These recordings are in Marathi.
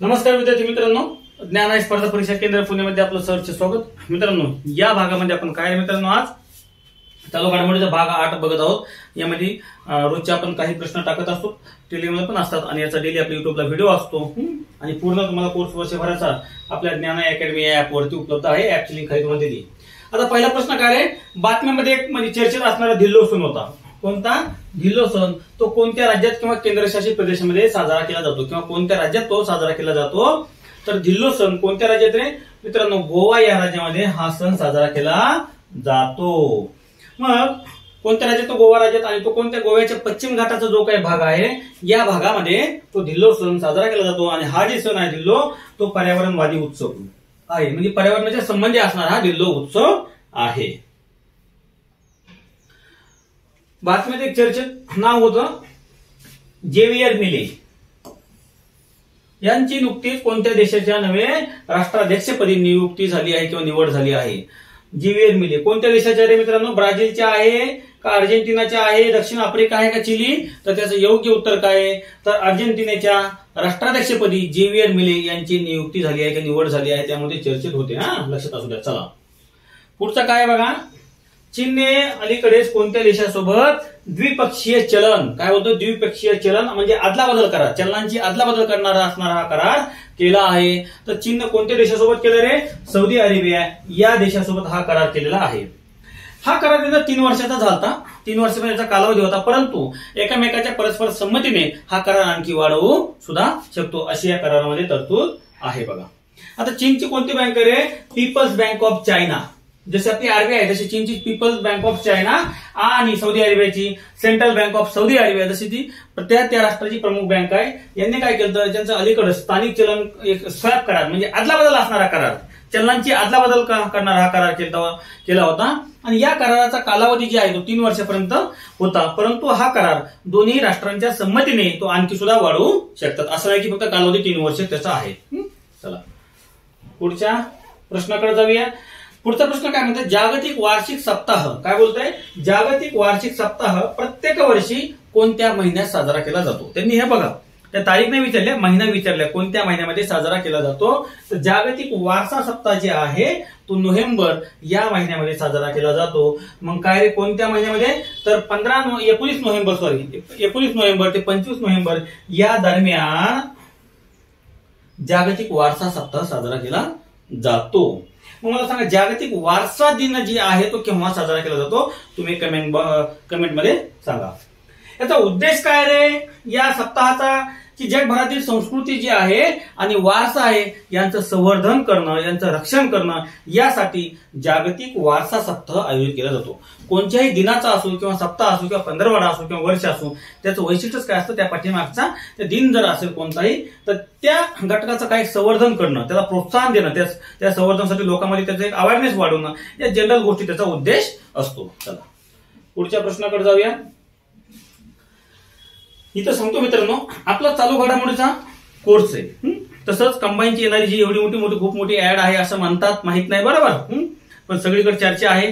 नमस्कार विद्यार्थी मित्रांनो, ज्ञान आणि स्पर्धा परीक्षा केंद्र पुण्यामध्ये आपलं सहर्ष स्वागत। मित्रांनो, या भागामध्ये आपण काय मित्रांनो आज चालू घडामोडीचा भाग 8 बघत आहोत। यामध्ये रोजचे आपण काही प्रश्न टाकत असतो, टेलिग्रामला पण असतात आणि याचा डेली आपल्या युट्यूबला व्हिडिओ असतो आणि पूर्ण तुम्हाला कोर्स वर्षभराचा आपल्या ज्ञान अकॅडमी या ऍप वरती उपलब्ध आहे। ऍपची लिंक खाली तुम्हाला दिली। आता पहिला प्रश्न काय आहे, बातम्यांमध्ये एक म्हणजे चर्चेत असणारा धिल्लो सण होता। कोणता धिल्लो सण? तो कोणत्या राज्यात किंवा केंद्रशासित प्रदेशामध्ये साजरा केला जातो किंवा कोणत्या राज्यात तो साजरा केला जातो? तर धिल्लो सण कोणत्या राज्यात रे मित्रांनो? गोवा या राज्यामध्ये हा सण साजरा केला जातो। मग कोणत्या राज्यात? तो गोवा राज्यात। आणि तो कोणत्या? गोव्याच्या पश्चिम घाटाचा जो काही भाग आहे या भागामध्ये तो धिल्लो सण साजरा केला जातो। आणि हा जे सण आहे धिल्लो, तो पर्यावरणवादी उत्सव आहे, म्हणजे पर्यावरणाच्या संबंधी असणारा हा धिल्लो उत्सव आहे। बातमीत एक चर्चेत नाव होतं जेवियर मिले यांची नुकतीच कोणत्या देशाच्या नवे राष्ट्राध्यक्षपदी नियुक्ती झाली आहे किंवा निवड झाली आहे? जेवियर मिले कोणत्या देशाच्या रे मित्रांनो? ब्राझीलच्या आहे का अर्जेंटिनाच्या आहे, दक्षिण आफ्रिका आहे का चिली? तर त्याचं योग्य उत्तर काय आहे? तर अर्जेंटिनाच्या राष्ट्राध्यक्षपदी जेवियर मिले यांची नियुक्ती झाली आहे की निवड झाली आहे, त्यामध्ये चर्चेत होते। लक्षात असू द्या। चला पुढचा काय बघा, चीनने अलीकडेच कोणत्या देशासोबत द्विपक्षीय चलन, काय होतं द्विपक्षीय चलन म्हणजे अदलाबदल करार, चलनांची अदलाबदल करणारा असणारा हा करार केला आहे। तर चीनने कोणत्या देशासोबत केलं रे? सौदी अरेबिया या देशासोबत हा करार केलेला आहे। हा करार त्यांचा 3 वर्षाचा झाला, 3 वर्षाचा कालावधी होता, परंतु एकमेकाच्या परस्पर संमतीने हा करार आणखी वाढवू सुद्धा शकतो, अशी या करारामध्ये तरतूद आहे। बघा आता चीनची कोणती बँक रे? People's bank of China. जसे आपली आरबीआय तशी चीनची पीपल्स बँक ऑफ चायना आणि सौदी अरेबियाची central bank of Saudi Arabia जशी ती त्या राष्ट्राची प्रमुख बँक आहे। यांनी काय केलं, त्यांचं अलीकडे स्थानिक चलन एक स्वॅप करार म्हणजे अदलाबदल असणारा करार, चलनांची अदलाबदल करणारा हा करार केला होता। आणि या कराराचा कालावधी जे आहे तो 3 वर्षापर्यंत होता, परंतु हा करार दोन्ही राष्ट्रांच्या संमतीने तो आणखी सुद्धा वाढवू शकतात। असं नाही की फक्त कालावधी 3 वर्ष त्याचा आहे। चला पुढच्या प्रश्नाकडे जाऊया। पुढचा प्रश्न काय म्हणतात, जागतिक वार्षिक सप्ताह काय बोलतोय? जागतिक वार्षिक सप्ताह प्रत्येक वर्षी कोणत्या महिन्यात साजरा केला जातो? त्यांनी हे बघा त्या तारीख नाही विचारल्या, महिना विचारल्या, कोणत्या महिन्यामध्ये साजरा केला जातो? तर जागतिक वारसा सप्ताह जे आहे तो नोव्हेंबर या महिन्यामध्ये साजरा केला जातो। मग काय रे कोणत्या महिन्यामध्ये? तर 19 नोव्हेंबर ते 25 नोव्हेंबर या दरम्यान जागतिक वारसा सप्ताह साजरा केला जातो। मग मला सांगा जागतिक वारसा दिन जे आहे तो केव्हा साजरा केला जातो? तुम्ही कमेंट मध्ये सांगा। याचा उद्देश काय रे या सप्ताहाचा? की जगभरातील संस्कृती जी आहे आणि वारसा आहे यांचं संवर्धन करणं, यांचं रक्षण करणं, यासाठी जागतिक वारसा सप्ताह आयोजित केला जातो। कोणत्याही दिनाचा असो किंवा सप्ताह असो किंवा पंधरवडा असो किंवा वर्ष असो, त्याचं वैशिष्ट्यच काय असतं? त्या पाठीमागचा ते दिन जर असेल कोणताही, तर त्या घटकाचं काही संवर्धन करणं, त्याला प्रोत्साहन देणं, त्या संवर्धनासाठी लोकांमध्ये त्याचं एक अवेअरनेस वाढवणं, या जनरल गोष्टी त्याचा उद्देश असतो। चला पुढच्या प्रश्नाकडे जाऊया। इथं सांगतो मित्रांनो, आपला चालू घडामोडीचा कोर्स आहे, तसंच कंबाईनची येणारी जी एवढी खूप मोठी ऍड आहे असं म्हणतात, माहित नाही बरोबर, पण सगळीकडे चर्चा आहे।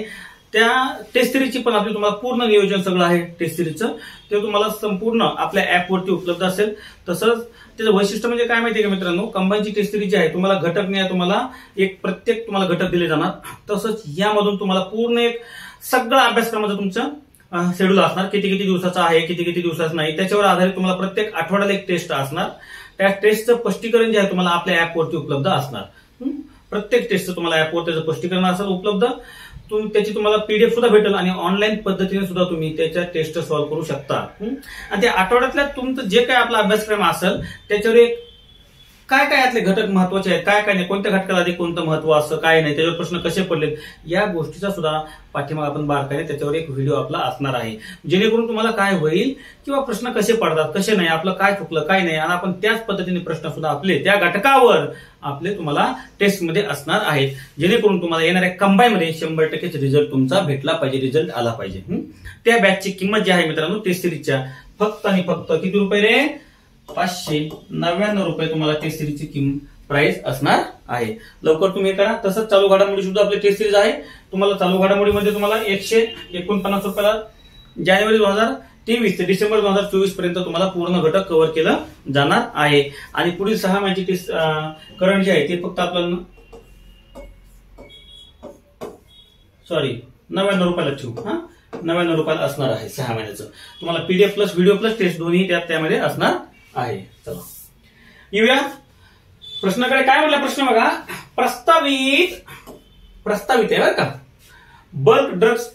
त्या टेस्ट सिरीजची पण आपली तुम्हाला पूर्ण नियोजन सगळं आहे टेस्ट सिरीजचं, ते तुम्हाला संपूर्ण आपल्या ऍप वरती उपलब्ध असेल। तसंच त्याचं वैशिष्ट्य म्हणजे काय माहितीये का मित्रांनो, कंबाईनची टेस्ट सिरीज जी आहे तुम्हाला घटक नाही, तुम्हाला प्रत्येक तुम्हाला घटक दिले जाणार। तसंच यामधून तुम्हाला पूर्ण एक सगळं अभ्यासक्रमाचं तुमचं शेड्यूल असणार, किती दिवसाचा आहे, किती दिवसाचा नाही, त्याच्यावर आधारित तुम्हाला प्रत्येक आठवड्याला एक टेस्ट असणार। त्या टेस्टचं स्पष्टीकरण जे आहे तुम्हाला आपल्या ऍप वरती उपलब्ध असणार। प्रत्येक टेस्टचं तुम्हाला ऍप वर त्याचं स्पष्टीकरण असेल उपलब्ध, त्याची तुम्हाला पीडीएफ सुद्धा भेटेल आणि ऑनलाईन पद्धतीने सुद्धा तुम्ही त्याच्या टेस्ट सॉल्व्ह करू शकता। आणि त्या आठवड्यातल्या तुमचं जे काही आपला अभ्यासक्रम असेल त्याच्यावर एक काय यातले घटक महत्वाचे आहेत, काय नाही, कोणत्या घटकाला अधिक कोणतं महत्व असं काय नाही, त्याच्यावर प्रश्न कसे पडलेत, या गोष्टीचा सुद्धा पाठीमाग आपण बारकाईने त्याच्यावर एक व्हिडिओ आपला असणार आहे, जेणेकरून तुम्हाला काय होईल किंवा प्रश्न कसे पडतात, कसे नाही, आपलं काय चुकलं काय नाही, आणि आपण त्याच पद्धतीने प्रश्न सुद्धा आपले त्या घटकावर आपले तुम्हाला टेस्टमध्ये असणार आहेत, जेणेकरून तुम्हाला येणाऱ्या कंबाईनमध्ये 100% रिझल्ट तुमचा भेटला पाहिजे, रिझल्ट आला पाहिजे। त्या बॅचची किंमत जी आहे मित्रांनो टेस्ट सिरीजच्या फक्त आणि फक्त किती रुपये रे? 599 रुपये तुम्हाला टेस्ट सिरीजची प्राइस असणार आहे। लवकर तुम्ही करा। तसंच चालू घडामोडी सुद्धा आपली टेस्ट सिरीज आहे, तुम्हाला चालू घडामोडीमध्ये तुम्हाला 149 रुपयाला जानेवारी 2023 ते डिसेंबर 2024 पर्यंत तुम्हाला पूर्ण घटक कव्हर केलं जाणार आहे. आणि पुढील 6 महिन्याची करंट जे आहे ते फक्त आपल्याला 99 रुपयाला ठेवू. 99 रुपयाला असणार आहे 6 महिन्याचं. तुम्हाला PDF plus video plus test दोन्ही त्यामध्ये असणार आहे. चला येऊया प्रश्नाकडे. काय म्हटलं प्रश्न बघा, प्रस्तावित आहे बरं का, बल्क ड्रग्स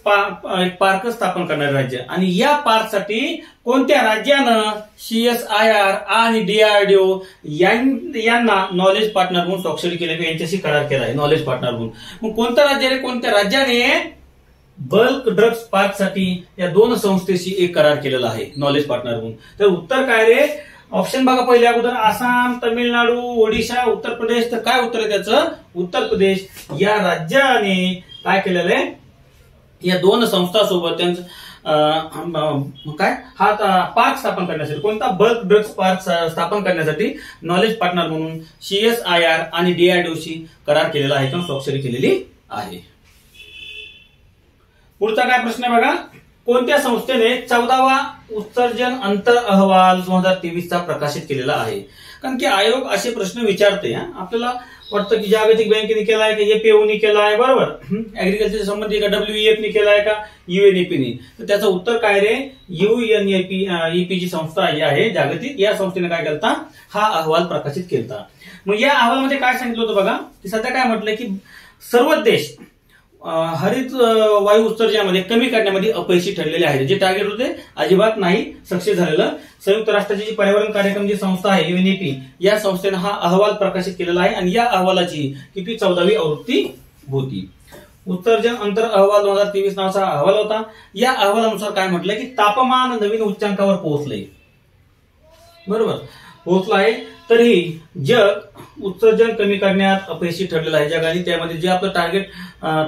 पार्क स्थापन करणारे राज्य आणि या पार्कसाठी कोणत्या राज्यानं CSIR आणि DRDO यांना नॉलेज पार्टनर म्हणून स्वाक्षरी केली, यांच्याशी करार केला आहे नॉलेज पार्टनर म्हणून. मग कोणत्या राज्याने कोणत्या राज्याने बल्क ड्रग्स पार्क साठी या दोन संस्थेशी एक करार केलेला आहे नॉलेज पार्टनर म्हणून? तर उत्तर काय रे? ऑप्शन बघा पहिले अगोदर, आसाम, तमिळनाडू, ओडिशा, उत्तर प्रदेश. तर काय उत्तर आहे त्याचं? उत्तर प्रदेश या राज्याने काय केलेलं आहे, या दोन संस्थांसोबत त्यांचं काय हा पार्क स्थापन करण्यासाठी, कोणता बल्क ड्रग्स पार्क स्थापन करण्यासाठी नॉलेज पार्टनर म्हणून CSIR आणि DRDOशी करार केलेला आहे किंवा स्वाक्षरी केलेली आहे. पुढचा काय प्रश्न आहे बघा, कोणत्या संस्थेने 14वा उत्सर्जन अंतर अहवाल 2023 प्रकाशित केलेला आहे? कारण की आयोग असे प्रश्न विचारते. आपल्याला वाटतं की जागतिक बँकेने केलाय का, FAO केलाय, बरोबर, ऍग्रिकल्चर संबंधी का WEF ने केलाय का, UNEP ने? तर त्याचं उत्तर काय रे? UNEP जी संस्था आहे जागतिक, या संस्थेने काय केलता, हा अहवाल प्रकाशित केलता. मग या अहवालामध्ये काय सांगितलं होतं बघा, की सध्या काय म्हटलंय की सर्व देश हरित वायू उत्सर्जनामध्ये कमी करण्यामध्ये अपयशी ठरलेले आहेत. जे टार्गेट होते अजिबात नाही सक्सेस झालेलं. संयुक्त राष्ट्राची जी पर्यावरण कार्यक्रम जी संस्था आहे UNEP, या संस्थेने हा अहवाल प्रकाशित केलेला आहे आणि या अहवालाची किती 14वी आवृत्ती होती. उत्सर्जन अंतर अहवाल 2023 नावाचा अहवाल होता. या अहवालानुसार काय म्हटलंय की तापमान नवीन उच्चांकावर पोहोचलंय, बरोबर, पोहोचला आहे. तरी जग उत्सर्जन कमी करण्यात अपयशी ठरलेलं आहे. जगाने त्यामध्ये जे आपलं टार्गेट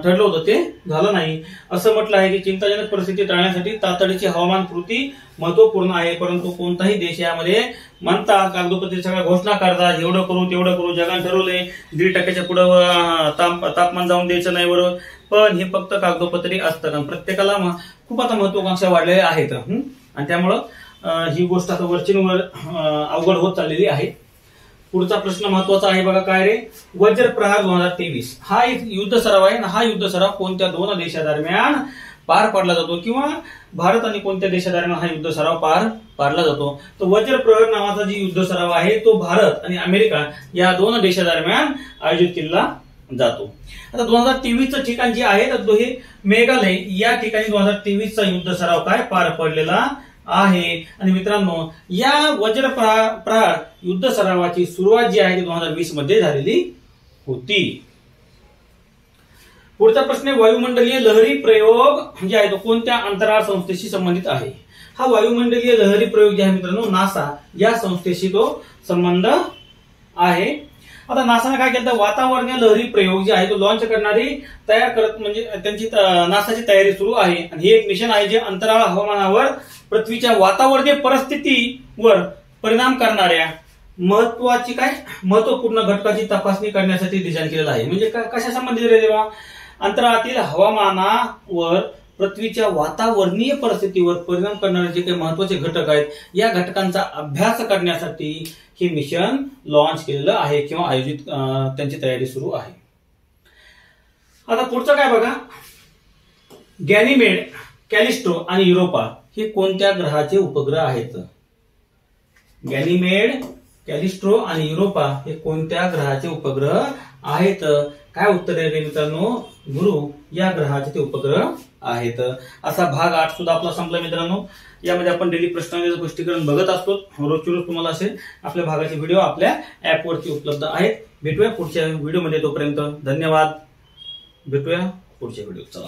ठरलं होतं ते झालं नाही. असं म्हटलं आहे की चिंताजनक परिस्थिती टाळण्यासाठी तातडीची हवामान कृती महत्वपूर्ण आहे. परंतु कोणताही देश यामध्ये म्हणतात, कागदोपत्री सगळ्या घोषणा करतात, एवढं करू तेवढं करू, जगाने ठरवलंय 1.5% पुढे तापमान जाऊन द्यायचं नाही, बरोबर, पण हे फक्त कागदोपत्री असतं. कारण प्रत्येकाला खूप आता महत्वाकांक्षा वाढलेल्या आहेत आणि त्यामुळं ही गोष्ट आता वरचीवर अवघड होत चाललेली आहे. पुढचा प्रश्न महत्वाचा आहे बघा, काय रे? वज्र प्रहार 2023 हा एक युद्ध सराव आहे. हा युद्ध सराव कोणत्या दोन देशादरम्यान पार पाडला जातो किंवा भारत आणि कोणत्या देशादरम्यान हा युद्ध सराव पार पाडला जातो? तर वज्र प्रहार नावाचा जी युद्ध सराव आहे तो भारत आणि अमेरिका या दोन देशादरम्यान आयोजित केला जातो. आता 2023चं ठिकाण जे आहे तर हे मेघालय या ठिकाणी 2023चा युद्ध सराव काय पार पडलेला आहे. आणि मित्रांनो, या वज्र प्रहार युद्ध सरावाची सुरुवात जी आहे ती 2020 मध्ये झालेली होती. पुढचा प्रश्न आहे, वायुमंडलीय लहरी प्रयोग जे आहे तो कोणत्या अंतराळ संस्थेशी संबंधित आहे? हा वायुमंडलीय लहरी प्रयोग जे आहे मित्रांनो, नासा या संस्थेशी तो संबंध आहे. आता नासाने काय केलं, वातावरणीय लहरी प्रयोग जे आहे तो लॉन्च करणारी तयार करत, म्हणजे त्यांची नासाची तयारी सुरू आहे. आणि हे एक मिशन आहे जे अंतराळ हवामानावर पृथ्वीच्या वातावरणीय परिस्थितीवर परिणाम करणाऱ्या महत्वपूर्ण घटकाची तपासणी करण्यासाठी डिझाईन केलेलं आहे. म्हणजे कशा संबंधित रे देवा? अंतराळातील हवामानावर पृथ्वीच्या वातावरणीय परिस्थितीवर परिणाम करणारे जे काही महत्वाचे घटक आहेत या घटकांचा अभ्यास करण्यासाठी हे मिशन लॉन्च केलेलं आहे किंवा आयोजित त्यांची तयारी सुरू आहे. आता पुढचं काय बघा, गॅनिमेड, कॅलिस्टो आणि युरोपा हे कोणत्या ग्रहाचे उपग्रह आहेत? गॅनिमेड, कॅलिस्टो आणि युरोपा हे कोणत्या ग्रहाचे उपग्रह आहेत? काय उत्तर आहे मित्रांनो? गुरु या ग्रहाचे ते उपग्रह आहेत. असा भाग 8 सुद्धा आपला संपला मित्रांनो. यामध्ये आपण डेली प्रश्नांचं स्पष्टीकरण बघत असतो. रोजची रोज तुम्हाला असेल आपल्या भागाचे व्हिडिओ आपल्या ऍपवरती उपलब्ध आहेत. भेटूया पुढच्या व्हिडिओमध्ये. तोपर्यंत धन्यवाद. भेटूया पुढच्या व्हिडिओ. चला.